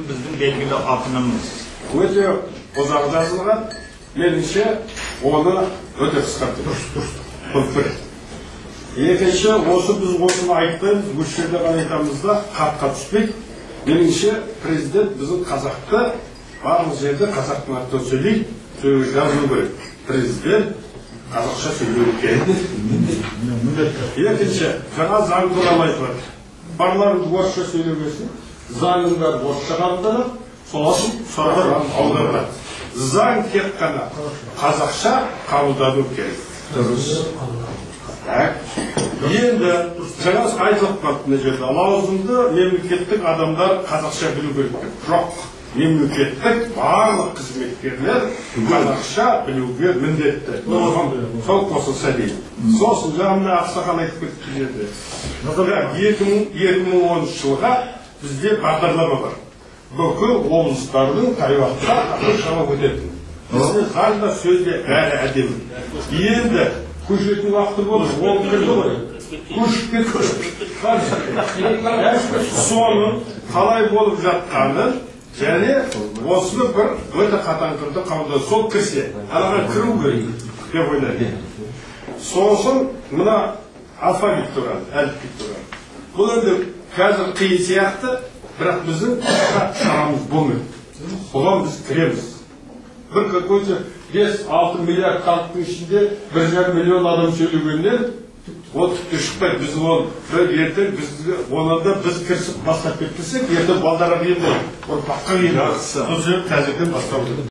біздің белгілі ақынымыз. Өте ұзақ жазылған, меніңше оны өте қысқартты. Екінші, біз осыны айтпаймыз, осы жерде ғана айтамыз да, хатқа түспейді. Меніңше президент біздің қазақты барлық жерде қазақтың атын сөйлейді, жазу керек. Президент қазақша сөйлеу керек. Екінші, жаңа заң туралы айтылады. Барларымыз орысша сөйлемесін, заңында орысша қабылданады, сосын сұрақтан аударылады. Заң тек қана қазақша қабылдану керек. Енді жаңа айтылып қалды мына жерде, лауазымды мемлекеттік адамдар қазақша білу керек. Жоқ, мемлекеттік барлық қызметкерлер қазақша білуге міндетті. Сол қосылса дейді. Сосын жаңа ақсақал айтып кетті жерде. 2013 жылға бізде бағдарлама бар. Бүкіл облыстардың Тайваньға шама өтетін. Бізде заңда сөзде бәрі әдемі. Енді көшетін уақыты болды, ол келді ғой. Көшіп кетті. Соның қалай болып жатқанын және осыны бір өте қатаң түрде қабылдау. Сол кірсе, анаға кіру керек деп ойлаймын. Сосын мына алфавит туралы, әліпбит туралы. Бұл енді қазір қиын сияқты, бірақ біздің шарамыз болмайды. Бұған біз кіреміз. Бір какой-то 5-6 миллиард халықтың ішінде 1,5 миллион адам сөйлегеннен ол тіпті шықпайды. Біз оны ертең онан да біз кірісіп бастап кеткізсек, ертең балдарға қиын болады. Ұрпаққа қиын болады. Сол себеп қазірден бастау керек.